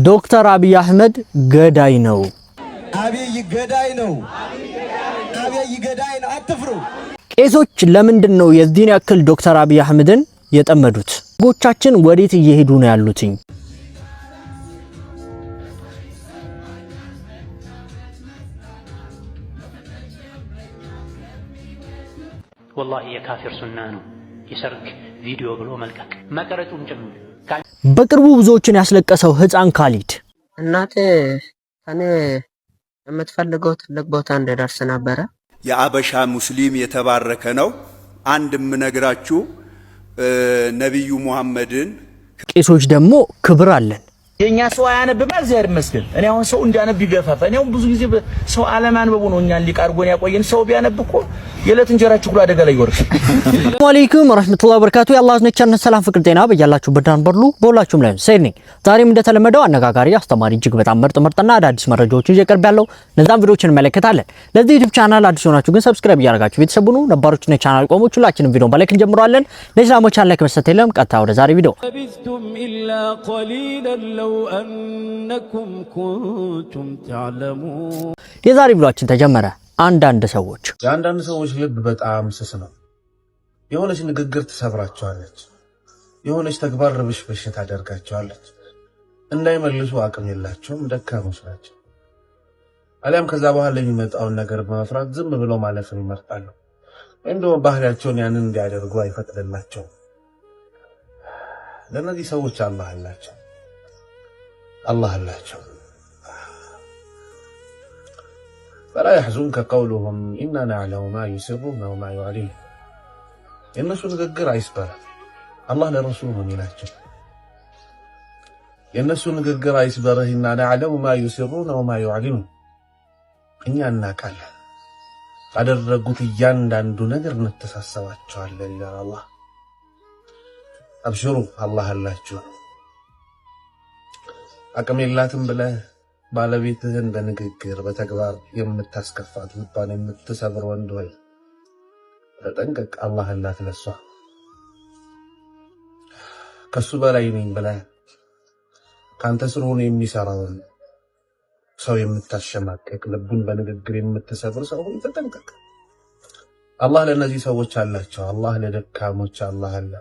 ዶክተር አብይ አህመድ ገዳይ ነው። አብይ ገዳይ ነው። አብይ ገዳይ ነው። አትፍሩ። ቄሶች ለምንድን ነው የዚህን ያክል ዶክተር አብይ አህመድን የጠመዱት? ጎቻችን ወዴት እየሄዱ ነው ያሉትኝ? ወላሂ የካፊር ሱና ነው የሰርግ ቪዲዮ ብሎ መልቀቅ መቀረጹን ጭምር። በቅርቡ ብዙዎችን ያስለቀሰው ህፃን ካሊድ እናቴ ከኔ የምትፈልገው ትልቅ ቦታ እንደደርስ ነበረ። የአበሻ ሙስሊም የተባረከ ነው። አንድ ምነግራችሁ ነብዩ መሐመድን ቄሶች ደግሞ ክብር አለን። የኛ ሰው አያነብም እግዚአብሔር ይመስገን። እኔ አሁን ሰው እንዲያነብ ይገፋፋ። እኔ አሁን ብዙ ጊዜ ሰው አለማንበቡ ነው እኛን ሊቃርጎን ያቆየን። ሰው ቢያነብ እኮ የለት እንጀራችሁ ሁሉ አደጋ ላይ ይወርቅ። ሰላም አለይኩም ወራህመቱላሂ ወበረካቱ። የአላህ ነቻነት ሰላም ፍቅር ጤና በያላችሁበት ዳንበርሉ በሁላችሁም ላይ ሰይድ ነኝ። ዛሬም እንደተለመደው አነጋጋሪ አስተማሪ እጅግ በጣም ምርጥና አዳዲስ መረጃዎችን እየቀርብ ያለው እነዛን ቪዲዮዎችን እንመለከታለን። ለዚህ ዩቲዩብ ቻናል አዲስ ሆናችሁ ግን ሰብስክራይብ እያደረጋችሁ ቤተሰብ ሁኑ። ነባሮች እና ቻናል ቆሞች ሁላችንም ቪዲዮን በላይክ እንጀምራለን። ለእስላሞች ላይክ መስጠት የለም። ቀጥታ ወደ ዛሬ ቪዲዮ أنكم كنتم تعلمون የዛሬ ቪዲዮአችን ተጀመረ። አንዳንድ ሰዎች ልብ በጣም ስስ ነው። የሆነች ንግግር ትሰብራቸዋለች፣ የሆነች ተግባር ርብሽብሽ ታደርጋቸዋለች። እንዳይመልሱ አቅም የላቸውም፣ ደካሞች ናቸው። አሊያም ከዛ በኋላ የሚመጣውን ነገር በመፍራት ዝም ብለው ማለፍን ይመርጣሉ። እንደው ባህሪያቸውን ያንን እንዲያደርጉ አይፈቅድላቸውም። ለነዚህ ሰዎች አላህ አላቸው فلا يحزنك قولهم إننا نعلم ما يسرون وما يعلنون የነሱ ንግግር አይስበር፣ አላህ ለረሱሉ ነው የሚላቸው። የነሱ ንግግር አይስበርህ፣ إننا نعلم ما يسرون وما يعلنون እኛ እናውቃለን፣ ያደረጉት እያንዳንዱ ነገር እንተሳሰባቸዋለን ይላል አላህ። አብሽሩ አላህ አላችሁ። አቅም የላትም ብለህ ባለቤትህን በንግግር በተግባር የምታስከፋት ልባን የምትሰብር ወንድ ወይ ተጠንቀቅ፣ አላህ አላት ለሷ። ከሱ በላይ ነኝ ብለህ ካንተ ስር ሆኖ የሚሰራውን ሰው የምታሸማቀቅ ልቡን በንግግር የምትሰብር ሰው ሆይ ተጠንቀቅ። አላህ ለነዚህ ሰዎች አላቸው። አላህ ለደካሞች አላህ አለ።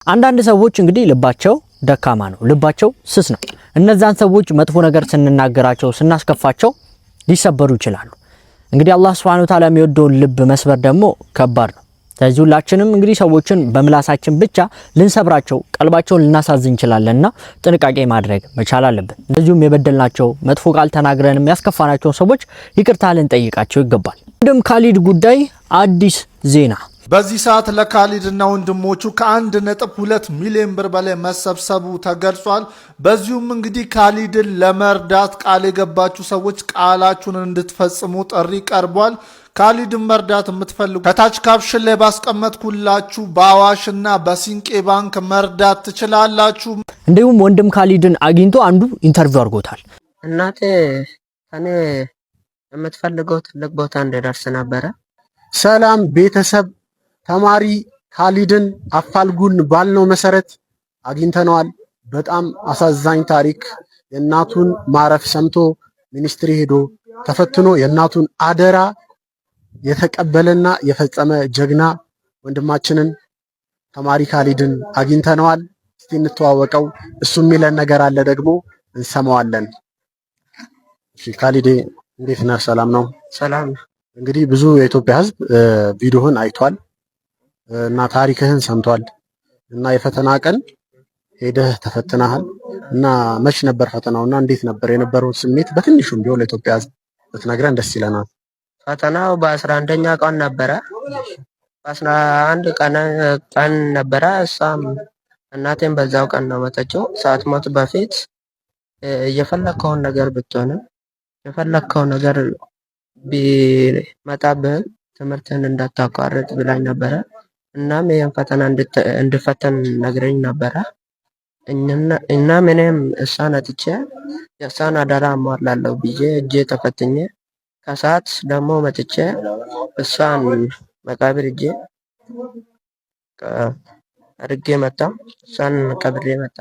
አንዳንድ ሰዎች እንግዲህ ልባቸው ደካማ ነው፣ ልባቸው ስስ ነው። እነዛን ሰዎች መጥፎ ነገር ስንናገራቸው ስናስከፋቸው ሊሰበሩ ይችላሉ። እንግዲህ አላህ Subhanahu Wa Ta'ala የሚወደውን ልብ መስበር ደግሞ ከባድ ነው። ስለዚህ ሁላችንም እንግዲህ ሰዎችን በምላሳችን ብቻ ልንሰብራቸው ቀልባቸውን ልናሳዝን እንችላለንና ጥንቃቄ ማድረግ መቻል አለብን። እንደዚሁም የበደልናቸው መጥፎ ቃል ተናግረንም ያስከፋናቸው ሰዎች ይቅርታ ልንጠይቃቸው ይገባል። ወንድም ካሊድ ጉዳይ አዲስ ዜና። በዚህ ሰዓት ለካሊድና ወንድሞቹ ከ1.2 ሚሊዮን ብር በላይ መሰብሰቡ ተገልጿል። በዚሁም እንግዲህ ካሊድን ለመርዳት ቃል የገባችሁ ሰዎች ቃላችሁን እንድትፈጽሙ ጥሪ ቀርቧል። ካሊድን መርዳት የምትፈልጉ ከታች ካፕሽን ላይ ባስቀመጥኩላችሁ በአዋሽና በሲንቄ ባንክ መርዳት ትችላላችሁ። እንዲሁም ወንድም ካሊድን አግኝቶ አንዱ ኢንተርቪው አድርጎታል። እናቴ ከኔ የምትፈልገው ትልቅ ቦታ እንደደርስ ነበረ። ሰላም ቤተሰብ፣ ተማሪ ካሊድን አፋልጉን ባልነው መሰረት አግኝተነዋል። በጣም አሳዛኝ ታሪክ። የእናቱን ማረፍ ሰምቶ ሚኒስትሪ ሄዶ ተፈትኖ የእናቱን አደራ የተቀበለና የፈጸመ ጀግና ወንድማችንን ተማሪ ካሊድን አግኝተነዋል። እስቲ እንተዋወቀው። እሱ የሚለን ነገር አለ ደግሞ እንሰማዋለን። እሺ ካሊድ እንዴት ነህ? ሰላም ነው? ሰላም። እንግዲህ ብዙ የኢትዮጵያ ሕዝብ ቪዲዮህን አይቷል እና ታሪክህን ሰምቷል እና የፈተና ቀን ሄደህ ተፈትነሃል እና መች ነበር ፈተናውና እንዴት ነበር የነበረው ስሜት በትንሹም ቢሆን ለኢትዮጵያ ሕዝብ ብትነግረን ደስ ይለናል። ፈተናው በ11ኛ ቀን ነበረ። በ11 ቀን ነበረ። እሷም እናቴም በዛው ቀን ነው መተችው። ሳትሞት በፊት የፈለከውን ነገር ብትሆንም የፈለከው ነገር ቢመጣብህም ትምህርትን እንዳታቋርጥ ብላኝ ነበረ። እናም ይሄን ፈተና እንድፈተን ነግረኝ ነበረ። እናም እኔም እሷን አጥቼ የእሷን አደራ አሟላለሁ ብዬ እጄ ተፈትኜ ከሰዓት ደግሞ መጥቼ እሷን መቃብር እጄ አድርጌ መጣ። እሷን ቀብሬ መጣ።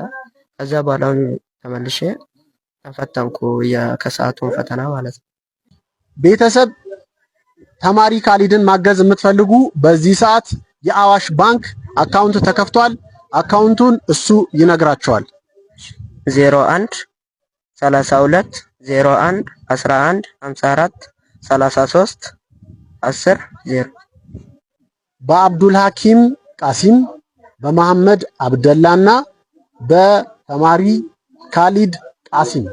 ከዛ በኋላ ተመልሼ ተፈተንኩ የከሰዓቱን ፈተና ማለት ነው። ቤተሰብ ተማሪ ካሊድን ማገዝ የምትፈልጉ በዚህ ሰዓት የአዋሽ ባንክ አካውንት ተከፍቷል። አካውንቱን እሱ ይነግራቸዋል። 01 32 01 11 54 33 10 0 በአብዱል ሐኪም ቃሲም በመሐመድ አብደላና በተማሪ ካሊድ ቃሲም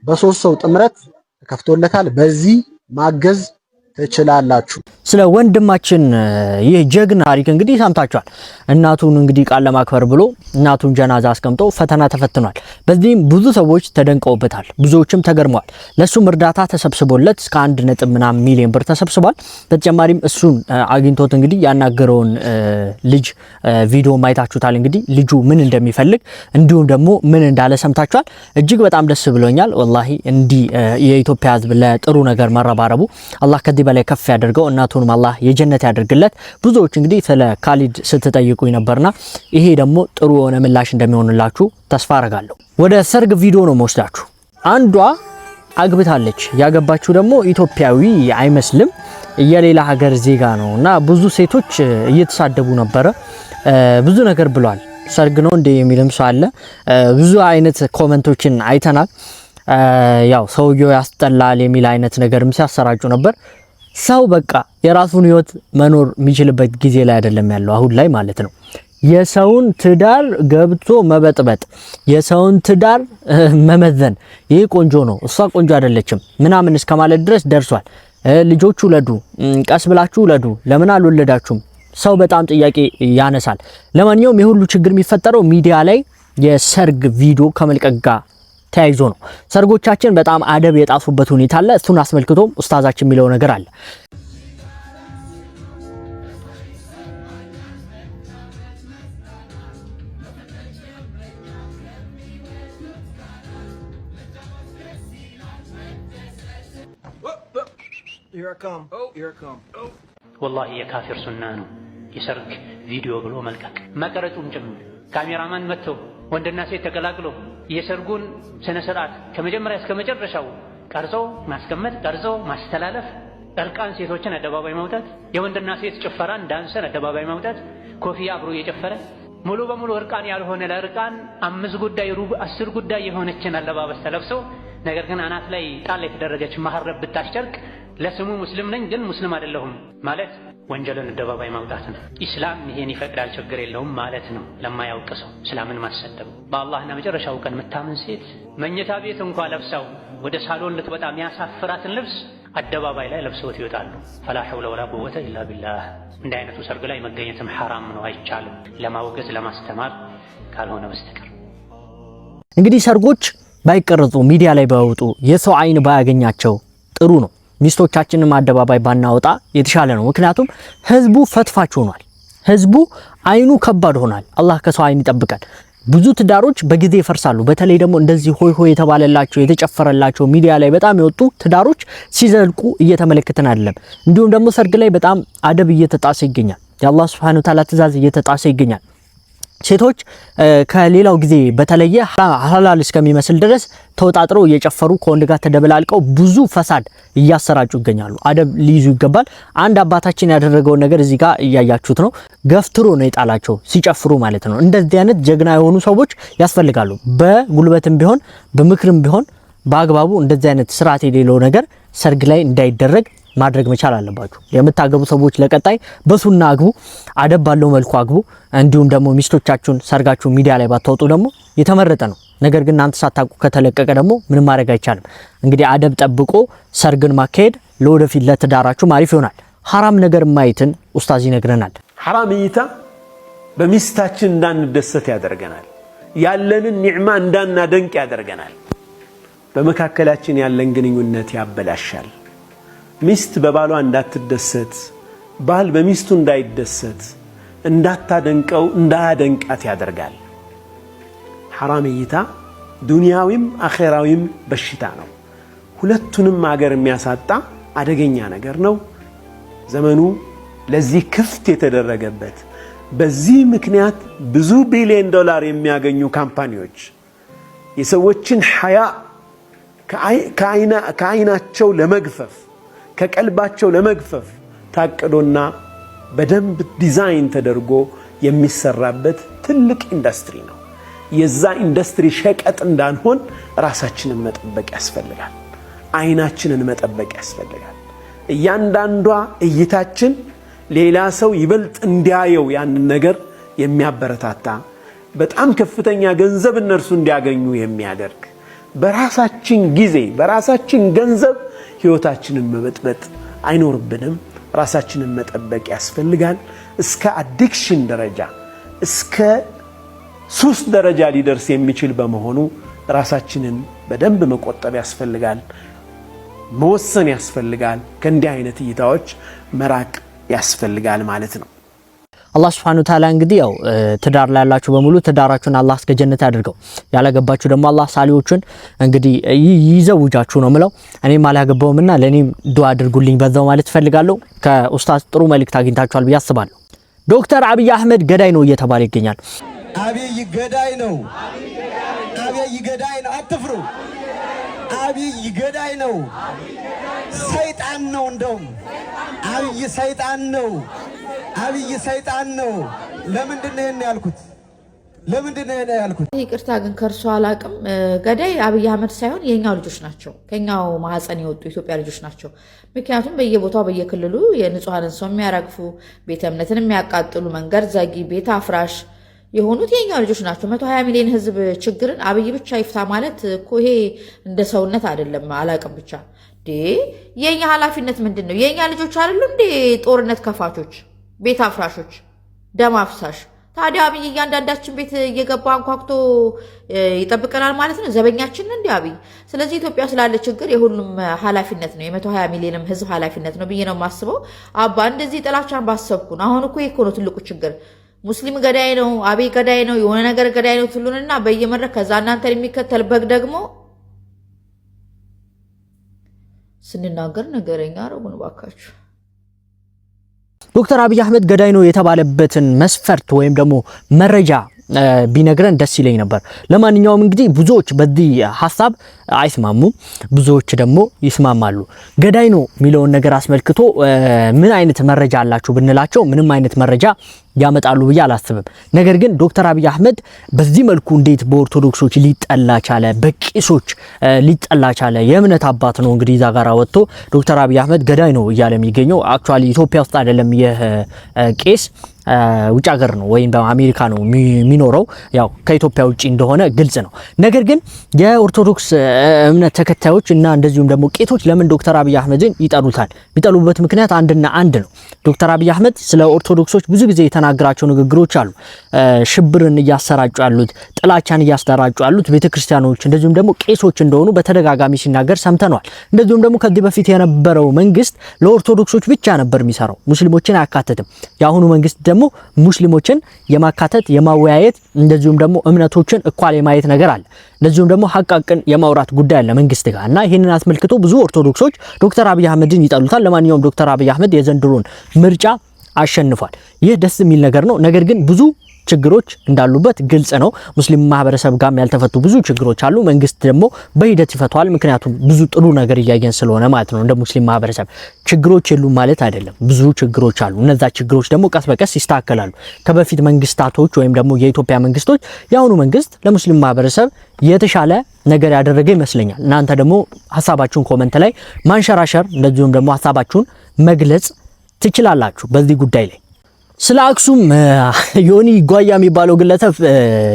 በሶስት ሰው ጥምረት ተከፍቶለታል። በዚህ ማገዝ ትችላላችሁ። ስለ ወንድማችን ይህ ጀግና ታሪክ እንግዲህ ሰምታችኋል። እናቱን እንግዲህ ቃል ለማክበር ብሎ እናቱን ጀናዛ አስቀምጦ ፈተና ተፈትኗል። በዚህም ብዙ ሰዎች ተደንቀውበታል፣ ብዙዎችም ተገርመዋል። ለሱም እርዳታ ተሰብስቦለት እስከ 1.ምናምን ሚሊዮን ብር ተሰብስቧል። በተጨማሪም እሱን አግኝቶት እንግዲህ ያናገረውን ልጅ ቪዲዮ ማየታችሁታል። እንግዲህ ልጁ ምን እንደሚፈልግ እንዲሁም ደግሞ ምን እንዳለ ሰምታችኋል። እጅግ በጣም ደስ ብሎኛል ወላሂ። እንዲህ የኢትዮጵያ ሕዝብ ለጥሩ ነገር መረባረቡ አላህ ከዚህ በላይ ከፍ ያደርገው፣ እናቱንም አላህ የጀነት ያደርግለት። ብዙዎች እንግዲህ ስለ ካሊድ ስትጠይቁኝ ነበርና ይሄ ደግሞ ጥሩ የሆነ ምላሽ እንደሚሆንላችሁ ተስፋ አረጋለሁ። ወደ ሰርግ ቪዲዮ ነው መወስዳችሁ። አንዷ አግብታለች፣ ያገባችው ደግሞ ኢትዮጵያዊ አይመስልም፣ የሌላ ሀገር ዜጋ ነው እና ብዙ ሴቶች እየተሳደቡ ነበረ። ብዙ ነገር ብሏል። ሰርግ ነው እንደ የሚልም ሰው አለ። ብዙ አይነት ኮሜንቶችን አይተናል። ያው ሰውየው ያስጠላል የሚል አይነት ነገርም ሲያሰራጩ ነበር። ሰው በቃ የራሱን ህይወት መኖር የሚችልበት ጊዜ ላይ አይደለም ያለው አሁን ላይ ማለት ነው። የሰውን ትዳር ገብቶ መበጥበጥ፣ የሰውን ትዳር መመዘን፣ ይሄ ቆንጆ ነው እሷ ቆንጆ አይደለችም ምናምን እስከማለት ድረስ ደርሷል። ልጆች ውለዱ፣ ቀስ ብላችሁ ውለዱ፣ ለምን አልወለዳችሁም? ሰው በጣም ጥያቄ ያነሳል። ለማንኛውም የሁሉ ችግር የሚፈጠረው ሚዲያ ላይ የሰርግ ቪዲዮ ከመልቀቅ ጋር ተያይዞ ነው። ሰርጎቻችን በጣም አደብ የጣፉበት ሁኔታ አለ። እሱን አስመልክቶም ኡስታዛችን የሚለው ነገር አለ። ወላሂ የካፊር ሱና ነው የሰርግ ቪዲዮ ብሎ መልቀቅ፣ መቀረጹም ጭምር ካሜራማን መጥቶ ወንድና ሴት ተቀላቅሎ የሰርጉን ስነ ስርዓት ከመጀመሪያ እስከ መጨረሻው ቀርጾ ማስቀመጥ፣ ቀርጾ ማስተላለፍ፣ እርቃን ሴቶችን አደባባይ ማውጣት፣ የወንድና ሴት ጭፈራን ዳንሰን አደባባይ ማውጣት፣ ኮፊያ አብሮ እየጨፈረ ሙሉ በሙሉ እርቃን ያልሆነ ለእርቃን 5 ጉዳይ ሩብ 10 ጉዳይ የሆነችን አለባበስ ተለብሶ ነገር ግን አናት ላይ ጣል የተደረገች ማህረብ ብታስጨርቅ ለስሙ ሙስሊም ነኝ ግን ሙስሊም አይደለሁም ማለት ወንጀልን አደባባይ ማውጣት ነው። ኢስላም ይሄን ይፈቅዳል፣ ችግር የለውም ማለት ነው። ለማያውቅ ሰው እስላምን ማሰደብ። በአላህና መጨረሻው ቀን የምታምን ሴት መኝታ ቤት እንኳን ለብሰው ወደ ሳሎን ልትወጣ የሚያሳፍራትን ልብስ አደባባይ ላይ ለብሰውት ይወጣሉ። ፈላ ሐውለ ወላ ቁወተ ኢላ ቢላህ። እንዲህ አይነቱ ሰርግ ላይ መገኘትም ሐራም ነው፣ አይቻልም፣ ለማወገዝ ለማስተማር ካልሆነ በስተቀር። እንግዲህ ሰርጎች ባይቀርጹ ሚዲያ ላይ ባይወጡ የሰው አይን ባያገኛቸው ጥሩ ነው። ሚስቶቻችንን አደባባይ ባናወጣ የተሻለ ነው። ምክንያቱም ህዝቡ ፈትፋች ሆኗል። ህዝቡ አይኑ ከባድ ሆኗል። አላህ ከሰው አይን ይጠብቃል። ብዙ ትዳሮች በጊዜ ይፈርሳሉ። በተለይ ደግሞ እንደዚህ ሆይ ሆይ የተባለላቸው የተጨፈረላቸው ሚዲያ ላይ በጣም የወጡ ትዳሮች ሲዘልቁ እየተመለከተን አይደለም። እንዲሁም ደግሞ ሰርግ ላይ በጣም አደብ እየተጣሰ ይገኛል። የአላህ Subhanahu Wa Ta'ala ትእዛዝ እየተጣሰ ይገኛል። ሴቶች ከሌላው ጊዜ በተለየ ሐላል እስከሚመስል ድረስ ተወጣጥረው እየጨፈሩ ከወንድ ጋር ተደበላልቀው ብዙ ፈሳድ እያሰራጩ ይገኛሉ። አደብ ሊይዙ ይገባል። አንድ አባታችን ያደረገው ነገር እዚህ ጋር እያያችሁት ነው። ገፍትሮ ነው የጣላቸው ሲጨፍሩ ማለት ነው። እንደዚህ አይነት ጀግና የሆኑ ሰዎች ያስፈልጋሉ። በጉልበትም ቢሆን በምክርም ቢሆን በአግባቡ እንደዚህ አይነት ስርዓት የሌለው ነገር ሰርግ ላይ እንዳይደረግ ማድረግ መቻል አለባችሁ። የምታገቡ ሰዎች ለቀጣይ በሱና አግቡ፣ አደብ ባለው መልኩ አግቡ። እንዲሁም ደግሞ ሚስቶቻችሁን ሰርጋችሁ ሚዲያ ላይ ባታወጡ ደግሞ የተመረጠ ነው። ነገር ግን እናንተ ሳታውቁ ከተለቀቀ ደግሞ ምንም ማድረግ አይቻልም። እንግዲህ አደብ ጠብቆ ሰርግን ማካሄድ ለወደፊት ለትዳራችሁ ማሪፍ ይሆናል። ሐራም ነገር ማየትን ኡስታዝ ይነግረናል። ሐራም እይታ በሚስታችን እንዳንደሰት ያደርገናል። ያለንን ኒዕማ እንዳናደንቅ ያደርገናል። በመካከላችን ያለን ግንኙነት ያበላሻል። ሚስት በባሏ እንዳትደሰት፣ ባል በሚስቱ እንዳይደሰት፣ እንዳታደንቀው እንዳያደንቃት ያደርጋል። ሐራም እይታ ዱንያዊም አኼራዊም በሽታ ነው። ሁለቱንም አገር የሚያሳጣ አደገኛ ነገር ነው። ዘመኑ ለዚህ ክፍት የተደረገበት በዚህ ምክንያት ብዙ ቢሊዮን ዶላር የሚያገኙ ካምፓኒዎች የሰዎችን ሐያ ከአይናቸው ለመግፈፍ ከቀልባቸው ለመግፈፍ ታቅዶና በደንብ ዲዛይን ተደርጎ የሚሰራበት ትልቅ ኢንዱስትሪ ነው። የዛ ኢንዱስትሪ ሸቀጥ እንዳንሆን ራሳችንን መጠበቅ ያስፈልጋል። አይናችንን መጠበቅ ያስፈልጋል። እያንዳንዷ እይታችን ሌላ ሰው ይበልጥ እንዲያየው ያንን ነገር የሚያበረታታ በጣም ከፍተኛ ገንዘብ እነርሱ እንዲያገኙ የሚያደርግ በራሳችን ጊዜ በራሳችን ገንዘብ ህይወታችንን መበጥበጥ አይኖርብንም። ራሳችንን መጠበቅ ያስፈልጋል። እስከ አዲክሽን ደረጃ እስከ ሱስ ደረጃ ሊደርስ የሚችል በመሆኑ ራሳችንን በደንብ መቆጠብ ያስፈልጋል። መወሰን ያስፈልጋል። ከእንዲህ አይነት እይታዎች መራቅ ያስፈልጋል ማለት ነው። አላህ Subhanahu Wa Ta'ala እንግዲህ ያው ትዳር ላይ ያላችሁ በሙሉ ትዳራችሁን አላህ እስከ ጀነት ያድርገው። ያላገባችሁ ደግሞ አላህ ሳሊዎችን እንግዲህ ይዘውጃችሁ ነው ምለው። እኔም አላገባውምና ለኔም ዱአ አድርጉልኝ በዛው ማለት ፈልጋለሁ። ከኡስታዝ ጥሩ መልእክት አግኝታችኋል ብዬ አስባለሁ። ዶክተር አብይ አህመድ ገዳይ ነው እየተባለ ይገኛል። አብይ ገዳይ ነው። አብይ ገዳይ ነው። አትፍሩ። አብይ ገዳይ ነው። ሰይጣን ነው። እንደውም አብይ ሰይጣን ነው። አብይ ሰይጣን ነው። ለምንድን ነው ያልኩት? ይቅርታ ግን ከርሶ አላቅም። ገዳይ አብይ አህመድ ሳይሆን የኛው ልጆች ናቸው። ከኛው ማህፀን የወጡ ኢትዮጵያ ልጆች ናቸው። ምክንያቱም በየቦታው በየክልሉ የንጹሃንን ሰው የሚያረግፉ፣ ቤተ እምነትን የሚያቃጥሉ፣ መንገድ ዘጊ፣ ቤት አፍራሽ የሆኑት የኛው ልጆች ናቸው። 120 ሚሊዮን ህዝብ ችግርን አብይ ብቻ ይፍታ ማለት እኮ ይሄ እንደ ሰውነት አይደለም። አላቅም ብቻ የኛ ኃላፊነት ምንድን ነው? የኛ ልጆች አይደሉ እንዴ ጦርነት ከፋቾች፣ ቤት አፍራሾች፣ ደም አፍሳሽ? ታዲያ አብይ እያንዳንዳችን ቤት እየገባ አንኳኩቶ ይጠብቀናል ማለት ነው? ዘበኛችን እንዴ አብይ? ስለዚህ ኢትዮጵያ ስላለ ችግር የሁሉም ኃላፊነት ነው፣ የ120 ሚሊዮን ህዝብ ኃላፊነት ነው ብዬ ነው የማስበው። አባ እንደዚህ ጥላቻን ባሰብኩን። አሁን እኮ ይሄ ነው ትልቁ ችግር። ሙስሊም ገዳይ ነው፣ አብይ ገዳይ ነው፣ የሆነ ነገር ገዳይ ነው ትሉንና በየመድረክ ከዛ እናንተን የሚከተል በግ ደግሞ ስንናገር ነገረኛ አረጉን ባካችሁ። ዶክተር አብይ አህመድ ገዳይ ነው የተባለበትን መስፈርት ወይም ደግሞ መረጃ ቢነግረን ደስ ይለኝ ነበር። ለማንኛውም እንግዲህ ብዙዎች በዚህ ሐሳብ አይስማሙም፣ ብዙዎች ደግሞ ይስማማሉ። ገዳይ ነው የሚለውን ነገር አስመልክቶ ምን አይነት መረጃ አላችሁ ብንላቸው ምንም አይነት መረጃ ያመጣሉ ብዬ አላስብም። ነገር ግን ዶክተር አብይ አህመድ በዚህ መልኩ እንዴት በኦርቶዶክሶች ሊጠላ ቻለ? በቄሶች ሊጠላ ቻለ? የእምነት አባት ነው እንግዲህ እዛ ጋር ወጥቶ ዶክተር አብይ አህመድ ገዳይ ነው እያለ የሚገኘው። አክቹአሊ ኢትዮጵያ ውስጥ አይደለም ይህ ቄስ ውጭ ሀገር ነው ወይም በአሜሪካ ነው የሚኖረው። ያው ከኢትዮጵያ ውጪ እንደሆነ ግልጽ ነው። ነገር ግን የኦርቶዶክስ እምነት ተከታዮች እና እንደዚሁም ደግሞ ቄሶች ለምን ዶክተር አብይ አህመድን ይጠሉታል? የሚጠሉበት ምክንያት አንድና አንድ ነው። ዶክተር አብይ አህመድ ስለ ኦርቶዶክሶች ብዙ ጊዜ የተናገራቸው ንግግሮች አሉ። ሽብርን እያሰራጩ ያሉት፣ ጥላቻን እያሰራጩ ያሉት ቤተክርስቲያኖች እንደዚሁም ደግሞ ቄሶች እንደሆኑ በተደጋጋሚ ሲናገር ሰምተናል። እንደዚሁም ደግሞ ከዚህ በፊት የነበረው መንግስት ለኦርቶዶክሶች ብቻ ነበር የሚሰራው፣ ሙስሊሞችን አያካትትም። የአሁኑ መንግስት ደግሞ ሙስሊሞችን የማካተት የማወያየት እንደዚሁም ደግሞ እምነቶችን እኩል የማየት ነገር አለ። እንደዚሁም ደግሞ ሐቃቅን የማውራት ጉዳይ አለ መንግስት ጋር እና ይሄንን አስመልክቶ ብዙ ኦርቶዶክሶች ዶክተር አብይ አህመድን ይጠሉታል። ለማንኛውም ዶክተር አብይ አህመድ የዘንድሮን ምርጫ አሸንፏል። ይህ ደስ የሚል ነገር ነው። ነገር ግን ብዙ ችግሮች እንዳሉበት ግልጽ ነው። ሙስሊም ማህበረሰብ ጋርም ያልተፈቱ ብዙ ችግሮች አሉ። መንግስት ደግሞ በሂደት ይፈቷል። ምክንያቱም ብዙ ጥሩ ነገር እያየን ስለሆነ ማለት ነው። እንደ ሙስሊም ማህበረሰብ ችግሮች የሉም ማለት አይደለም። ብዙ ችግሮች አሉ። እነዛ ችግሮች ደግሞ ቀስ በቀስ ይስተካከላሉ። ከበፊት መንግስታቶች ወይም ደግሞ የኢትዮጵያ መንግስቶች የአሁኑ መንግስት ለሙስሊም ማህበረሰብ የተሻለ ነገር ያደረገ ይመስለኛል። እናንተ ደግሞ ሐሳባችሁን ኮሜንት ላይ ማንሸራሸር እንደዚሁም ደግሞ ሐሳባችሁን መግለጽ ትችላላችሁ በዚህ ጉዳይ ላይ። ስለ አክሱም ዮኒ ጓያ የሚባለው ግለሰብ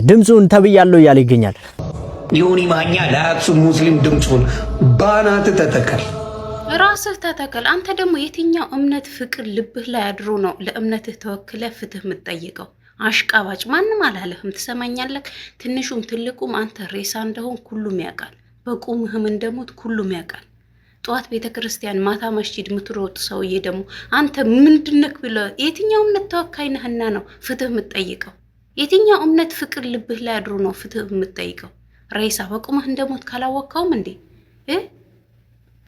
ድምጹን ተብያለሁ እያለ ይገኛል። ዮኒ ማኛ ለአክሱም ሙስሊም ድምጹን ባናት ተተከል፣ ራስህ ተተከል። አንተ ደግሞ የትኛው እምነት ፍቅር ልብህ ላይ አድሮ ነው ለእምነትህ ተወክለ ፍትህ የምትጠይቀው? አሽቃባጭ ማንም አላለህም። ትሰማኛለህ? ትንሹም ትልቁም አንተ ሬሳ እንደሆን ሁሉም ያውቃል። በቁምህም እንደሞት ሁሉም ያውቃል። ጠዋት ቤተክርስቲያን ማታ መስጂድ ምትሮጥ ሰውዬ ደግሞ አንተ ምንድነክ ብለህ የትኛው እምነት ተወካይ ነህና ነው ፍትህ የምትጠይቀው? የትኛው እምነት ፍቅር ልብህ ላይ አድሮ ነው ፍትህ የምትጠይቀው? ሬሳ በቁምህ እንደሞት ካላወቀውም እንዴ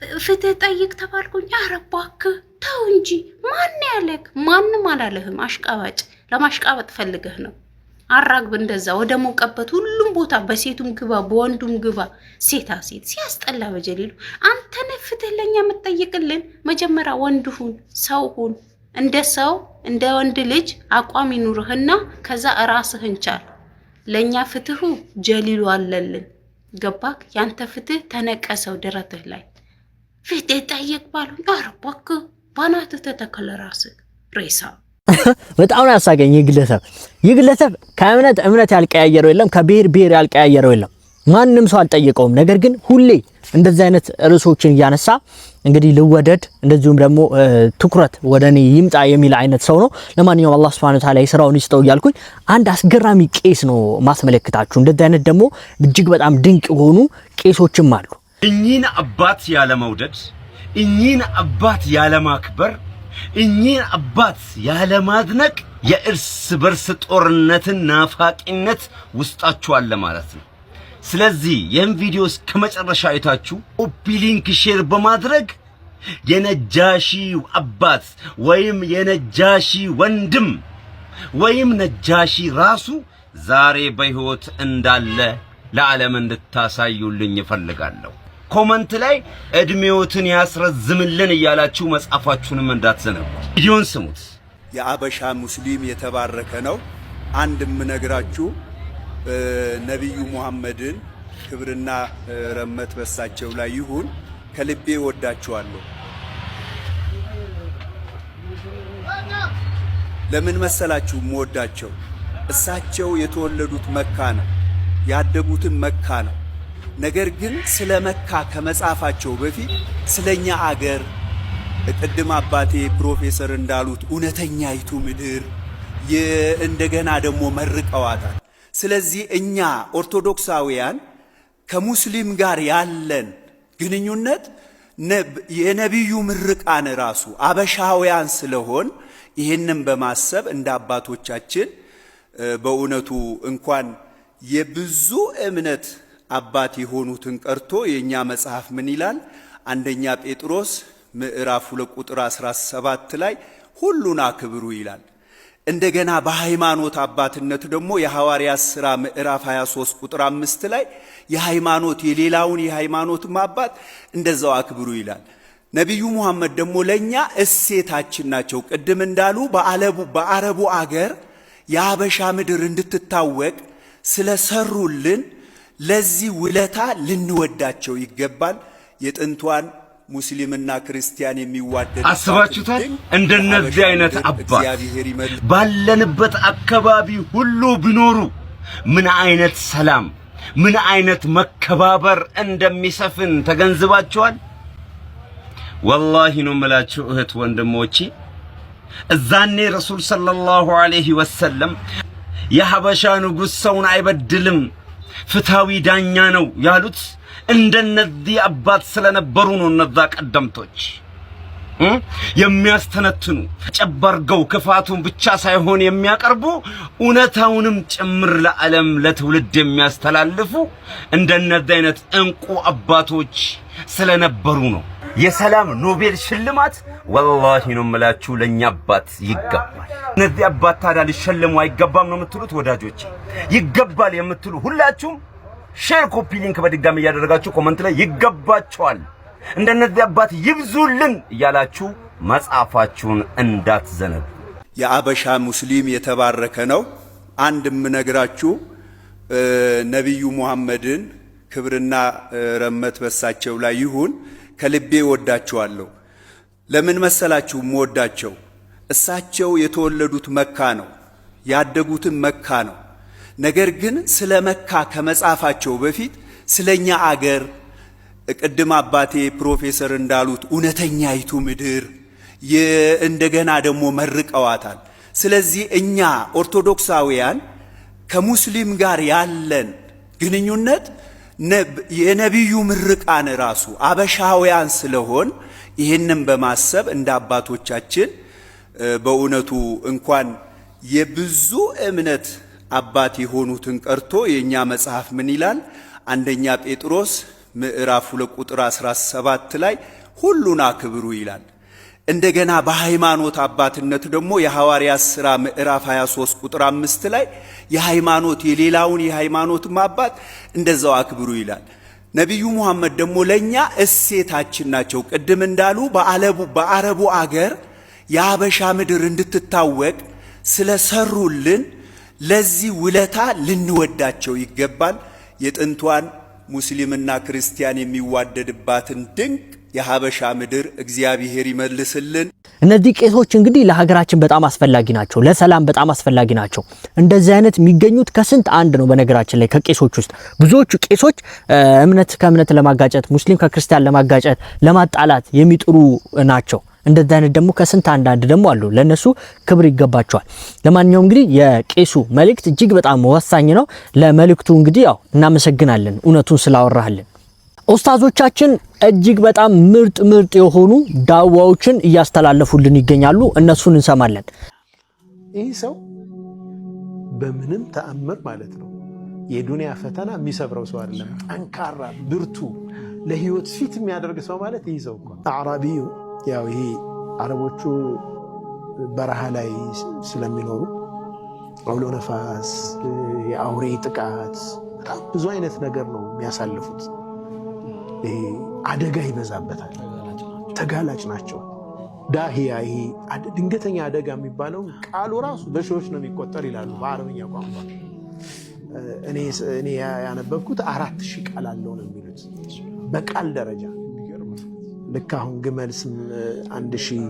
ፍትህ ጠይቅ ተባልኩኝ። ኧረ እባክህ ተው እንጂ ማን ያለክ? ማንም አላለህም። አሽቃባጭ ለማሽቃበጥ ፈልገህ ነው። አራግብ እንደዛ ወደ ሞቀበት ሁሉም ቦታ በሴቱም ግባ በወንዱም ግባ ሴታ ሴት ሲያስጠላ በጀሊሉ አንተ ነህ ፍትህ ለኛ የምትጠይቅልን። መጀመሪያ ወንድ ሁን፣ ሰው ሁን። እንደ ሰው እንደ ወንድ ልጅ አቋም ይኑርህና ከዛ ራስህን ቻል። ለኛ ፍትሁ ጀሊሉ አለልን። ገባክ? ያንተ ፍትህ ተነቀሰው ደረትህ ላይ ፍትህ ጠይቅ ባሉ አረባክ ባናት ተተከለ ራስህ ሬሳ በጣም ነው ያሳገኝ። ይግለሰብ ከእምነት እምነት ያልቀያየረው የለም፣ ከብሔር ብሔር ያልቀያየረው የለም። ማንም ሰው አልጠየቀውም። ነገር ግን ሁሌ እንደዚህ አይነት ርዕሶችን እያነሳ እንግዲህ ልወደድ እንደዚሁም ደግሞ ትኩረት ወደኔ ይምጣ የሚል አይነት ሰው ነው። ለማንኛውም አላህ Subhanahu Wa Ta'ala ስራውን ይስጠው እያልኩኝ አንድ አስገራሚ ቄስ ነው ማስመለክታችሁ። እንደዚህ አይነት ደግሞ እጅግ በጣም ድንቅ የሆኑ ቄሶችም አሉ። እኚህን አባት ያለ መውደድ፣ እኚህን አባት ያለ ማክበር፣ እኚህን አባት ያለ ማድነቅ የእርስ በርስ ጦርነትን ናፋቂነት ውስጣችሁ አለ ማለት ነው። ስለዚህ ይህን ቪዲዮ እስከመጨረሻ አይታችሁ ኮፒ ሊንክ ሼር በማድረግ የነጃሺ አባት ወይም የነጃሺ ወንድም ወይም ነጃሺ ራሱ ዛሬ በህይወት እንዳለ ለዓለም እንድታሳዩልኝ እፈልጋለሁ። ኮመንት ላይ እድሜዎትን ያስረዝምልን እያላችሁ መጻፋችሁንም እንዳትዘነጉ። ቪዲዮን ስሙት። የአበሻ ሙስሊም የተባረከ ነው። አንድም ነግራችሁ ነብዩ ሙሐመድን ክብርና ረመት በሳቸው ላይ ይሁን ከልቤ ወዳቸዋለሁ። ለምን መሰላችሁ ወዳቸው? እሳቸው የተወለዱት መካ ነው፣ ያደጉትን መካ ነው። ነገር ግን ስለ መካ ከመጻፋቸው በፊት ስለኛ አገር ቅድም አባቴ ፕሮፌሰር እንዳሉት እውነተኛይቱ ምድር እንደገና ደግሞ መርቀዋታል። ስለዚህ እኛ ኦርቶዶክሳውያን ከሙስሊም ጋር ያለን ግንኙነት የነብዩ ምርቃን ራሱ አበሻውያን ስለሆን ይህንን በማሰብ እንደ አባቶቻችን በእውነቱ እንኳን የብዙ እምነት አባት የሆኑትን ቀርቶ የኛ መጽሐፍ ምን ይላል? አንደኛ ጴጥሮስ ምዕራፍ 2 ቁጥር 17 ላይ ሁሉን አክብሩ ይላል። እንደገና በሃይማኖት አባትነት ደግሞ የሐዋርያት ሥራ ምዕራፍ 23 ቁጥር 5 ላይ የሃይማኖት የሌላውን የሃይማኖት አባት እንደዛው አክብሩ ይላል። ነብዩ ሙሐመድ ደግሞ ለኛ እሴታችን ናቸው። ቅድም እንዳሉ በአረቡ አገር የአበሻ ምድር እንድትታወቅ ስለሰሩልን ለዚህ ውለታ ልንወዳቸው ይገባል። የጥንቷን ሙስሊምና ክርስቲያን የሚዋደድ አስባችሁታል? እንደነዚህ አይነት አባት ባለንበት አካባቢ ሁሉ ቢኖሩ ምን አይነት ሰላም ምን አይነት መከባበር እንደሚሰፍን ተገንዝባችኋል? ወላሂ ነው የምላችሁ እህት ወንድሞቼ፣ እዛኔ ረሱል ሰለላሁ ዐለይሂ ወሰለም የሐበሻ ንጉሥ ሰውን አይበድልም ፍትሃዊ ዳኛ ነው ያሉት እንደነዚህ አባት ስለነበሩ ነው። እነዛ ቀደምቶች የሚያስተነትኑ ጨባርገው ክፋቱን ብቻ ሳይሆን የሚያቀርቡ እውነታውንም ጭምር ለዓለም ለትውልድ የሚያስተላልፉ እንደነዚህ አይነት እንቁ አባቶች ስለነበሩ ነው። የሰላም ኖቤል ሽልማት ወላሂ ነው የምላችሁ ለኛ አባት ይገባል። እነዚህ አባት ታዲያ ሊሸለሙ አይገባም ነው የምትሉት ወዳጆቼ? ይገባል የምትሉ ሁላችሁም ሼር ኮፒ ሊንክ በድጋሚ እያደረጋችሁ ኮመንት ላይ ይገባቸዋል እንደነዚህ አባት ይብዙልን እያላችሁ መጻፋችሁን እንዳትዘነጉ። የአበሻ ሙስሊም የተባረከ ነው። አንድም ነግራችሁ ነብዩ ሙሐመድን ክብርና ረመት በሳቸው ላይ ይሁን ከልቤ ወዳቸዋለሁ። ለምን መሰላችሁ ወዳቸው? እሳቸው የተወለዱት መካ ነው፣ ያደጉትን መካ ነው። ነገር ግን ስለ መካ ከመጻፋቸው በፊት ስለኛ አገር ቅድም አባቴ ፕሮፌሰር እንዳሉት እውነተኛይቱ ምድር እንደገና ደግሞ መርቀዋታል። ስለዚህ እኛ ኦርቶዶክሳውያን ከሙስሊም ጋር ያለን ግንኙነት የነብዩ ምርቃን ራሱ አበሻውያን ስለሆን ይህንን በማሰብ እንደ አባቶቻችን በእውነቱ እንኳን የብዙ እምነት አባት የሆኑትን ቀርቶ የኛ መጽሐፍ ምን ይላል? አንደኛ ጴጥሮስ ምዕራፍ 2 ቁጥር 17 ላይ ሁሉን አክብሩ ይላል። እንደገና በሃይማኖት አባትነት ደግሞ የሐዋርያት ሥራ ምዕራፍ 23 ቁጥር 5 ላይ የሌላውን የሃይማኖት አባት እንደዛው አክብሩ ይላል። ነቢዩ ሙሐመድ ደግሞ ለኛ እሴታችን ናቸው። ቅድም እንዳሉ በአረቡ አገር የሀበሻ ምድር እንድትታወቅ ስለሰሩልን ለዚህ ውለታ ልንወዳቸው ይገባል። የጥንቷን ሙስሊምና ክርስቲያን የሚዋደድባትን ድንቅ የሀበሻ ምድር እግዚአብሔር ይመልስልን። እነዚህ ቄሶች እንግዲህ ለሀገራችን በጣም አስፈላጊ ናቸው፣ ለሰላም በጣም አስፈላጊ ናቸው። እንደዚህ አይነት የሚገኙት ከስንት አንድ ነው። በነገራችን ላይ ከቄሶች ውስጥ ብዙዎቹ ቄሶች እምነት ከእምነት ለማጋጨት፣ ሙስሊም ከክርስቲያን ለማጋጨት፣ ለማጣላት የሚጥሩ ናቸው። እንደዚህ አይነት ደግሞ ከስንት አንድ ደግሞ አሉ። ለነሱ ክብር ይገባቸዋል። ለማንኛውም እንግዲህ የቄሱ መልእክት እጅግ በጣም ወሳኝ ነው። ለመልእክቱ እንግዲህ ያው እናመሰግናለን፣ እውነቱን ስላወራህልን። ኡስታዞቻችን እጅግ በጣም ምርጥ የሆኑ ዳዋዎችን እያስተላለፉልን ይገኛሉ። እነሱን እንሰማለን። ይህ ሰው በምንም ተአምር ማለት ነው የዱንያ ፈተና የሚሰብረው ሰው አይደለም። ጠንካራ ብርቱ፣ ለህይወት ፊት የሚያደርግ ሰው ማለት ይህ ሰው እኮ አዕራቢዩ። ያው ይሄ አረቦቹ በረሃ ላይ ስለሚኖሩ አውሎ ነፋስ፣ የአውሬ ጥቃት፣ በጣም ብዙ አይነት ነገር ነው የሚያሳልፉት። አደጋ ይበዛበታል፣ ተጋላጭ ናቸው። ዳሂያ ይሄ ድንገተኛ አደጋ የሚባለው ቃሉ ራሱ በሺዎች ነው የሚቆጠር ይላሉ በአረብኛ ቋንቋ። እኔ ያነበብኩት 4000 ቃል አለው ነው የሚሉት በቃል ደረጃ። ልክ አሁን ግመል 1000፣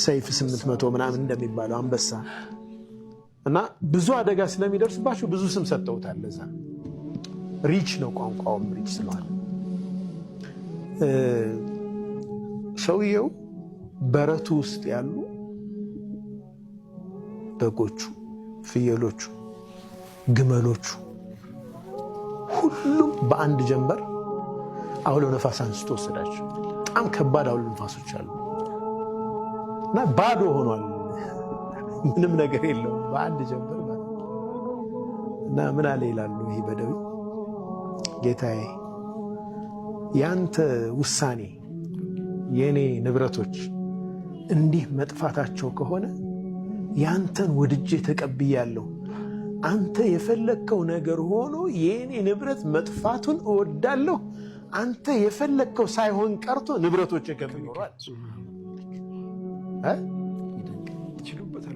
ሰይፍ 800 ምናምን እንደሚባለው አንበሳ እና ብዙ አደጋ ስለሚደርስባቸው ብዙ ስም ሰጠውታል። ለዛ ሪች ነው ቋንቋውም ሪች ስለሆነ ሰውየው በረቱ ውስጥ ያሉ በጎቹ፣ ፍየሎቹ፣ ግመሎቹ ሁሉም በአንድ ጀንበር አውሎ ነፋስ አንስቶ ወሰዳቸው። በጣም ከባድ አውሎ ነፋሶች አሉ እና ባዶ ሆኗል። ምንም ነገር የለውም በአንድ ጀንበር ማለት እና ምን አለ ይላሉ ይሄ በደዊ ጌታዬ ያንተ ውሳኔ የኔ ንብረቶች እንዲህ መጥፋታቸው ከሆነ ያንተን ወድጄ ተቀብያለሁ። አንተ የፈለከው ነገር ሆኖ የኔ ንብረት መጥፋቱን እወዳለሁ። አንተ የፈለከው ሳይሆን ቀርቶ ንብረቶች ከሚኖራል።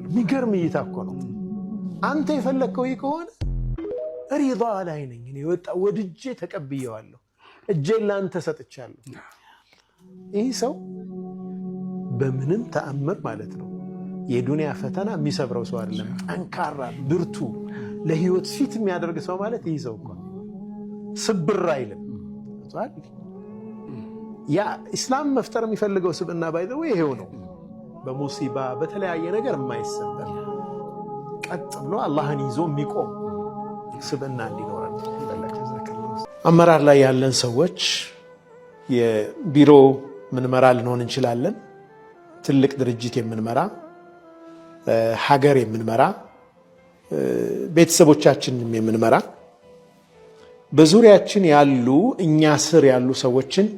የሚገርም እይታ እኮ ነው። አንተ የፈለከው ይህ ከሆነ ሪዳ ላይ ነኝ እኔ ወድጄ ተቀብየዋለሁ። እጄን ላንተ ሰጥቻለሁ። ይህ ሰው በምንም ተአምር ማለት ነው የዱንያ ፈተና የሚሰብረው ሰው አይደለም። ጠንካራ ብርቱ፣ ለህይወት ፊት የሚያደርግ ሰው ማለት ይህ ሰው እኮ ስብር አይልም። ያ ኢስላም መፍጠር የሚፈልገው ስብዕና ባይዘው ይሄው ነው። በሙሲባ በተለያየ ነገር የማይሰበር ቀጥ ብሎ አላህን ይዞ የሚቆም ስብዕና እንዲኖረን አመራር ላይ ያለን ሰዎች የቢሮ ምንመራ ልንሆን እንችላለን። ትልቅ ድርጅት የምንመራ፣ ሀገር የምንመራ፣ ቤተሰቦቻችንን የምንመራ፣ በዙሪያችን ያሉ እኛ ስር ያሉ ሰዎችን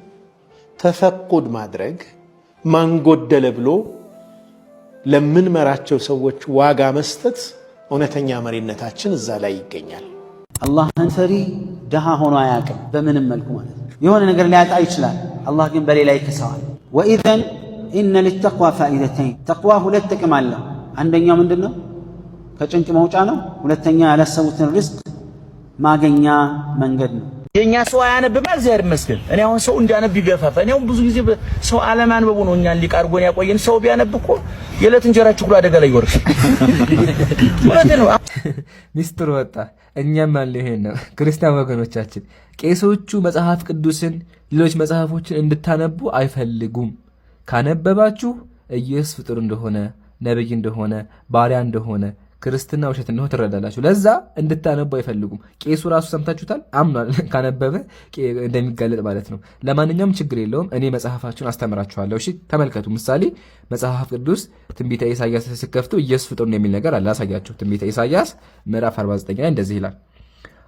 ተፈቁድ ማድረግ ማንጎደለ ብሎ ለምንመራቸው ሰዎች ዋጋ መስጠት እውነተኛ መሪነታችን እዛ ላይ ይገኛል። አላህን ፈሪ ደሃ ሆኖ አያውቅም በምንም መልኩ ማለት ነው። የሆነ ነገር ሊያጣ ይችላል፣ አላህ ግን በሌላ ይከሰዋል። ወኢዘን ኢነ ሊተቅዋ ፋኢደተይን፣ ተቅዋ ሁለት ጥቅም አለው። አንደኛው ምንድነው? ከጭንቅ መውጫ ነው። ሁለተኛ ያላሰቡትን ሪዝቅ ማገኛ መንገድ ነው። የኛ ሰው አያነብም፣ እግዚአብሔር ይመስገን። እኔ አሁን ሰው እንዲያነብ ይገፋፋ። እኔ አሁን ብዙ ጊዜ ሰው አለማንበቡ ነው እኛን ሊቃርጎን ያቆየን። ሰው ቢያነብ እኮ የዕለት እንጀራችሁ ሁሉ አደጋ ላይ ይወርቃል። ማለት ነው። ሚስጥር ወጣ። እኛም አለ ይሄን ነው። ክርስቲያን ወገኖቻችን ቄሶቹ መጽሐፍ ቅዱስን ሌሎች መጽሐፎችን እንድታነቡ አይፈልጉም። ካነበባችሁ ኢየሱስ ፍጡር እንደሆነ፣ ነብይ እንደሆነ፣ ባሪያ እንደሆነ፣ ክርስትና ውሸት እንደሆነ ትረዳላችሁ። ለዛ እንድታነቡ አይፈልጉም። ቄሱ ራሱ ሰምታችሁታል፣ አምኗል። ካነበበ እንደሚጋለጥ ማለት ነው። ለማንኛውም ችግር የለውም። እኔ መጽሐፋችሁን አስተምራችኋለሁ። እሺ ተመልከቱ። ምሳሌ መጽሐፍ ቅዱስ ትንቢተ ኢሳይያስ ሲከፍቱ ኢየሱስ ፍጡር ነው የሚል ነገር አለ። አሳያችሁ። ትንቢተ ኢሳይያስ ምዕራፍ 49 ላይ እንደዚህ ይላል።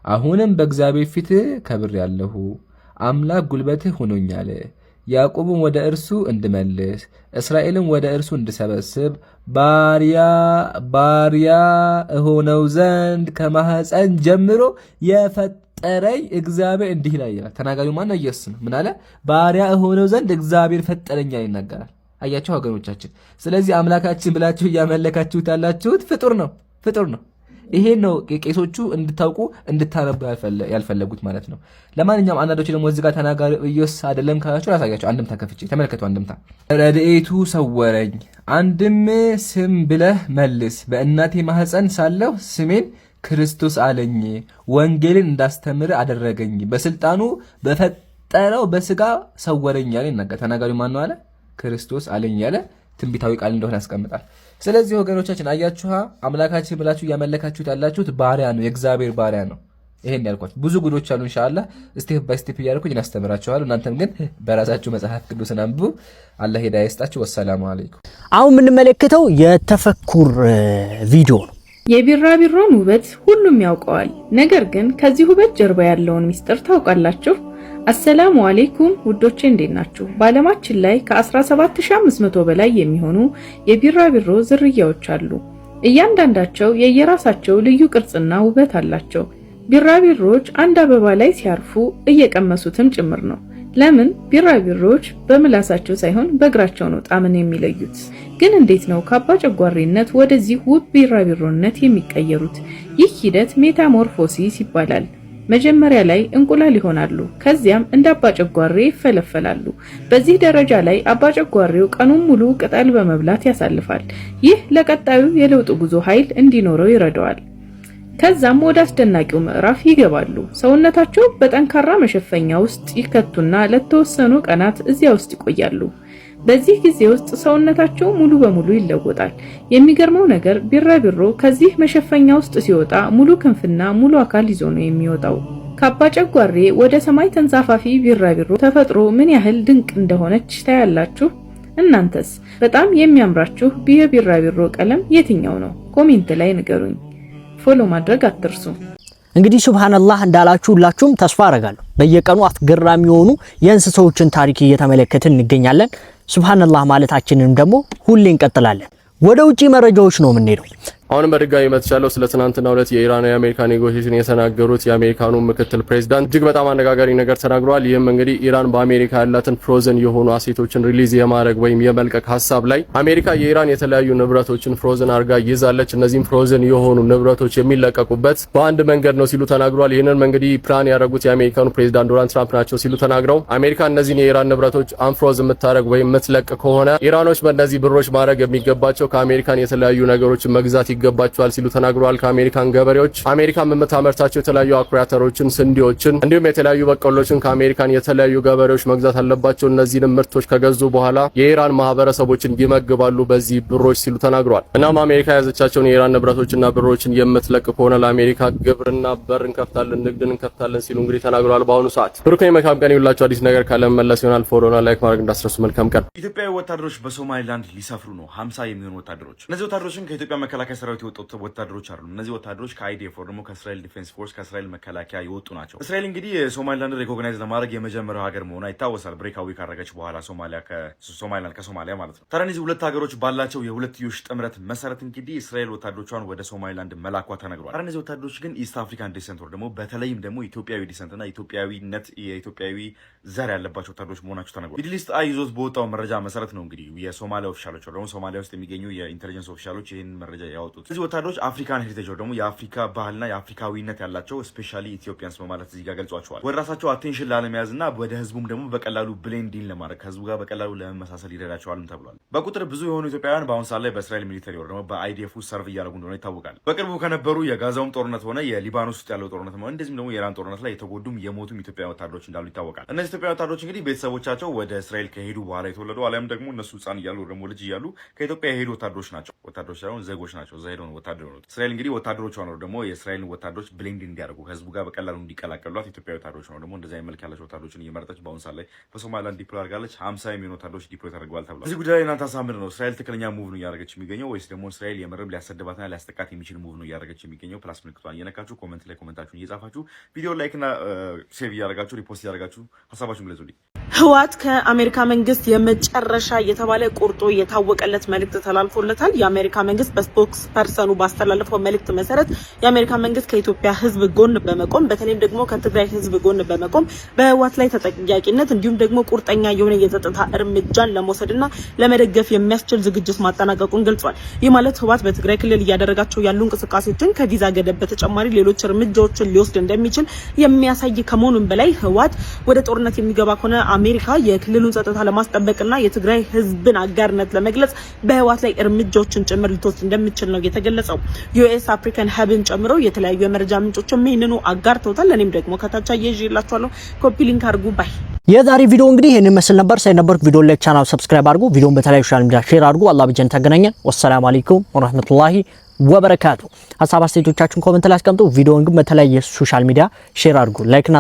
አሁንም በእግዚአብሔር ፊት ከብር ያለሁ አምላክ ጉልበትህ ሆኖኛል። ያዕቆብን ወደ እርሱ እንድመልስ እስራኤልን ወደ እርሱ እንድሰበስብ ባሪያ እሆነው ዘንድ ከማህፀን ጀምሮ የፈጠረኝ እግዚአብሔር እንዲህ ይላል። ተናጋሪው ማን ነው? ኢየሱስ ነው። ምን አለ? ባሪያ እሆነው ዘንድ እግዚአብሔር ፈጠረኝ ይናገራል። አያችሁ ወገኖቻችን። ስለዚህ አምላካችን ብላችሁ እያመለካችሁት ያላችሁት ፍጡር ነው። ይሄ ነው ቄሶቹ እንድታውቁ እንድታነቡ ያልፈለጉት ማለት ነው። ለማንኛውም አንዳንዶች ደግሞ እዚህ ጋር ተናጋሪ ኢየሱስ አይደለም ካላችሁ ራሳያችሁ አንድምታ ከፍቼ ተመልከቱ። አንድምታ ረድኤቱ ሰወረኝ፣ አንድም ስም ብለህ መልስ። በእናቴ ማህፀን ሳለሁ ስሜን ክርስቶስ አለኝ፣ ወንጌልን እንዳስተምር አደረገኝ፣ በስልጣኑ በፈጠረው በስጋ ሰወረኝ ያለ ይናገር። ተናጋሪው ማን ነው አለ? ክርስቶስ አለኝ ያለ ትንቢታዊ ቃል እንደሆነ ያስቀምጣል። ስለዚህ ወገኖቻችን አያችኋ፣ አምላካችን ብላችሁ እያመለካችሁት ያላችሁት ባሪያ ነው፣ የእግዚአብሔር ባሪያ ነው። ይሄን ያልኳችሁ ብዙ ጉዶች አሉ። ኢንሻአላህ ስቴፕ ባይ ስቴፕ እያደረኩኝ እናስተምራችኋለሁ። እናንተም ግን በራሳችሁ መጽሐፍ ቅዱስን አንብቡ። አላህ ሂዳያ ይስጣችሁ። ወሰላሙ አለይኩም። አሁን የምንመለከተው የተፈኩር ቪዲዮ ነው። የቢራቢሮን ውበት ሁሉም ያውቀዋል። ነገር ግን ከዚህ ውበት ጀርባ ያለውን ሚስጥር ታውቃላችሁ? አሰላሙ አለይኩም ውዶቼ፣ እንዴት ናችሁ? በዓለማችን ላይ ከ17500 በላይ የሚሆኑ የቢራቢሮ ዝርያዎች አሉ። እያንዳንዳቸው የየራሳቸው ልዩ ቅርጽና ውበት አላቸው። ቢራቢሮዎች አንድ አበባ ላይ ሲያርፉ እየቀመሱትም ጭምር ነው። ለምን? ቢራቢሮዎች በምላሳቸው ሳይሆን በእግራቸው ነው ጣዕምን የሚለዩት። ግን እንዴት ነው ከአባ ጨጓሬነት ወደዚህ ውብ ቢራቢሮነት የሚቀየሩት? ይህ ሂደት ሜታሞርፎሲስ ይባላል። መጀመሪያ ላይ እንቁላል ይሆናሉ። ከዚያም እንደ አባጨጓሬ ይፈለፈላሉ። በዚህ ደረጃ ላይ አባጨጓሬው ቀኑን ሙሉ ቅጠል በመብላት ያሳልፋል። ይህ ለቀጣዩ የለውጥ ጉዞ ኃይል እንዲኖረው ይረዳዋል። ከዛም ወደ አስደናቂው ምዕራፍ ይገባሉ። ሰውነታቸው በጠንካራ መሸፈኛ ውስጥ ይከቱና ለተወሰኑ ቀናት እዚያ ውስጥ ይቆያሉ። በዚህ ጊዜ ውስጥ ሰውነታቸው ሙሉ በሙሉ ይለወጣል። የሚገርመው ነገር ቢራቢሮ ከዚህ መሸፈኛ ውስጥ ሲወጣ ሙሉ ክንፍና ሙሉ አካል ይዞ ነው የሚወጣው። ከአባጨጓሬ ወደ ሰማይ ተንሳፋፊ ቢራቢሮ ተፈጥሮ ምን ያህል ድንቅ እንደሆነች ታያላችሁ። እናንተስ በጣም የሚያምራችሁ የቢራቢሮ ቀለም የትኛው ነው? ኮሜንት ላይ ንገሩኝ። ፎሎ ማድረግ አትርሱ። እንግዲህ ሱብሃንአላህ እንዳላችሁ ሁላችሁም ተስፋ አረጋለሁ በየቀኑ አስገራሚ የሆኑ የእንስሳዎችን ታሪክ እየተመለከትን እንገኛለን። ሱብሃንአላህ ማለታችንን ደግሞ ሁሌ እንቀጥላለን። ወደ ውጪ መረጃዎች ነው የምንሄደው። አሁንም በድጋሚ መጥቻለሁ። ስለ ትናንትና ዕለት የኢራን የአሜሪካ ኔጎሽዬሽን የተናገሩት የአሜሪካኑ ምክትል ፕሬዝዳንት እጅግ በጣም አነጋጋሪ ነገር ተናግረዋል። ይህም እንግዲህ ኢራን በአሜሪካ ያላትን ፍሮዘን የሆኑ አሴቶችን ሪሊዝ የማድረግ ወይም የመልቀቅ ሀሳብ ላይ አሜሪካ የኢራን የተለያዩ ንብረቶችን ፍሮዘን አርጋ ይዛለች። እነዚህም ፍሮዘን የሆኑ ንብረቶች የሚለቀቁበት በአንድ መንገድ ነው ሲሉ ተናግረዋል። ይህንን እንግዲህ ፕላን ያደረጉት የአሜሪካኑ ፕሬዝዳንት ዶናልድ ትራምፕ ናቸው ሲሉ ተናግረው አሜሪካ እነዚህን የኢራን ንብረቶች አንፍሮዝ የምታደርግ ወይም የምትለቅ ከሆነ ኢራኖች በእነዚህ ብሮች ማድረግ የሚገባቸው ከአሜሪካን የተለያዩ ነገሮችን መግዛት ይገባቸዋል ሲሉ ተናግረዋል። ከአሜሪካን ገበሬዎች አሜሪካን የምታመርታቸው የተለያዩ አኩሪ አተሮችን፣ ስንዴዎችን እንዲሁም የተለያዩ በቆሎችን ከአሜሪካን የተለያዩ ገበሬዎች መግዛት አለባቸው። እነዚህን ምርቶች ከገዙ በኋላ የኢራን ማህበረሰቦችን ይመግባሉ በዚህ ብሮች ሲሉ ተናግረዋል። እናም አሜሪካ የያዘቻቸውን የኢራን ንብረቶችና ብሮችን የምትለቅ ከሆነ ለአሜሪካ ግብርና በር እንከፍታለን፣ ንግድን እንከፍታለን ሲሉ እንግዲህ ተናግረዋል። በአሁኑ ሰዓት ብሩክ መልካም ቀን ይውላችሁ። አዲስ ነገር ካለ መለስ ይሆናል። ፎሎና ላይክ ማድረግ እንዳስረሱ። መልካም ቀን። ኢትዮጵያዊ ወታደሮች በሶማሊላንድ ሊሰፍሩ ነው። 50 የሚሆኑ ወታደሮች። እነዚህ ወታደሮችን ከኢትዮጵያ መከላከያ ሰራዊት የወጡ ወታደሮች አይደሉም። እነዚህ ወታደሮች ከአይዲኤፍ ወይ ደግሞ ከእስራኤል ዲፌንስ ፎርስ ከእስራኤል መከላከያ የወጡ ናቸው። እስራኤል እንግዲህ ሶማሊላንድ ሪኮግናይዝ ለማድረግ የመጀመሪያው ሀገር መሆኗ ይታወሳል። ብሬካዊ ካረገች በኋላ ሶማሊላንድ ከሶማሊያ ማለት ነው። ታዲያ እነዚህ ሁለት ሀገሮች ባላቸው የሁለትዮሽ ጥምረት መሰረት እንግዲህ እስራኤል ወታደሮቿን ወደ ሶማሊላንድ መላኳ ተነግሯል። ታዲያ እነዚህ ወታደሮች ግን ኢስት አፍሪካን ዲሰንት ወይ ደግሞ በተለይም ደግሞ ኢትዮጵያዊ ዲሰንትና የኢትዮጵያዊ ዘር ያለባቸው ወታደሮች መሆናቸው ተነግሯል። ሚድል ኢስት አይ ይዞት በወጣው መረጃ መሰረት ነው እንግዲህ የሶማሊያ ኦፊሻሎች ወይ ደግሞ ሶማሊያ ውስጥ የሚገኙ የኢንቴሊጀንስ ኦፊሻሎች ይህን መረጃ ያወጡት። እነዚህ ወታደሮች አፍሪካን ሄሪቴጅ ወይ ደግሞ የአፍሪካ ባህልና የአፍሪካዊነት ያላቸው ስፔሻሊ ኢትዮጵያንስ በማለት እዚህ ጋር ገልጿቸዋል። ወደ ራሳቸው አቴንሽን ላለመያዝና ወደ ህዝቡም ደግሞ በቀላሉ ብሌንዲን ለማድረግ ከህዝቡ ጋር በቀላሉ ለመመሳሰል ይረዳቸዋልም ተብሏል። በቁጥር ብዙ የሆኑ ኢትዮጵያውያን በአሁኑ ሰዓት ላይ በእስራኤል ሚሊተሪ ወይ ደግሞ በአይዲኤፍ ውስጥ ሰርቭ እያደረጉ እንደሆነ ይታወቃል። በቅርቡ ከነበሩ የጋዛውም ጦርነት ሆነ የሊባኖስ ውስጥ ያለው ጦርነት ሆነ እንደዚህም ደግሞ የኢራን ጦርነት ላይ የተጎዱም የሞቱም ኢትዮጵያውያን ወታደሮች እንዳሉ ይታወቃል። እነዚህ ኢትዮጵያውያን ወታደሮች እንግዲህ ቤተሰቦቻቸው ወደ እስራኤል ከሄዱ በኋላ የተወለዱ አሊያም ደግሞ እነሱ ህፃን እያሉ ደግሞ ልጅ እያሉ ከኢትዮጵያ የሄዱ ወታደሮች ናቸው። ወታደሮች ሳይሆን ዜጎች ናቸው። እዛ ሄደው ነው ወታደር ነው። እስራኤል እንግዲህ ወታደሮቿ ነው ደግሞ የእስራኤልን ወታደሮች ብሌንድ እንዲያደርጉ ከህዝቡ ጋር በቀላሉ እንዲቀላቀሏት ኢትዮጵያዊ ወታደሮች ነው ደግሞ እንደዛ መልክ ያላቸው ወታደሮችን እየመረጠች በአሁን ሰዓት ላይ በሶማሊላንድ ዲፕሎይ አድርጋለች። 50 የሚሆኑ ወታደሮች ዲፕሎይ ተደርገዋል ተብሏል። እዚህ ጉዳይ ላይ እናንተ ሀሳብ ምንድን ነው? እስራኤል ትክክለኛ ሙቭ ነው እያደረገች የሚገኘው ወይስ ደግሞ እስራኤል የምርም ሊያሰድባትና ሊያስጠቃት የሚችል ሙቭ ነው እያደረገች የሚገኘው? ፕላስ ምልክቷን እየነካችሁ ኮሜንት ላይ ኮሜንታችሁን እየጻፋችሁ ቪዲዮ ላይክ እና ሴቭ እያደረጋችሁ ሪፖስት እያደረጋችሁ ሀሳባችሁን ግለጹልኝ። ህወሓት ከአሜሪካ መንግስት የመጨረሻ የተባለ ቁርጦ የታወቀለት መልእክት ተላልፎለታል። የአሜሪካ መንግስት በስፖክስ ፐርሰኑ ባስተላለፈው መልእክት መሰረት የአሜሪካ መንግስት ከኢትዮጵያ ህዝብ ጎን በመቆም በተለይም ደግሞ ከትግራይ ህዝብ ጎን በመቆም በህወሓት ላይ ተጠያቂነት እንዲሁም ደግሞ ቁርጠኛ የሆነ የጸጥታ እርምጃን ለመውሰድና ለመደገፍ የሚያስችል ዝግጅት ማጠናቀቁን ገልጿል። ይህ ማለት ህወሓት በትግራይ ክልል እያደረጋቸው ያሉ እንቅስቃሴዎችን ከቪዛ ገደብ በተጨማሪ ሌሎች እርምጃዎችን ሊወስድ እንደሚችል የሚያሳይ ከመሆኑም በላይ ህወሓት ወደ ጦርነት የሚገባ ከሆነ አሜሪካ የክልሉን ጸጥታ ለማስጠበቅና የትግራይ ህዝብን አጋርነት ለመግለጽ በህወሓት ላይ እርምጃዎችን ጭምር ልትወስድ እንደምትችል ነው የተገለጸው። ዩኤስ አፍሪካን ሀብን ጨምሮ የተለያዩ የመረጃ ምንጮችም ይህንኑ አጋርተውታል። እኔም ደግሞ ከታች አያይዤላችኋለሁ። ኮፒ ሊንክ አድርጉ ባይ። የዛሬ ቪዲዮ እንግዲህ ይሄን መስል ነበር። ሳይነበርኩ ቪዲዮ ላይ ቻናል ሰብስክራይብ አድርጉ። ቪዲዮን በተለያዩ ሶሻል ሚዲያ ሼር አድርጉ። አላህ በጀን ተገናኘን። ወሰላሙ አለይኩም ወራህመቱላሂ ወበረካቱ። ሀሳብ አስተያየቶቻችሁን ኮሜንት ላይ አስቀምጡ። ቪዲዮውን ግን በተለያየ ሶሻል ሚዲያ ሼር አድርጉ። ላይክ እና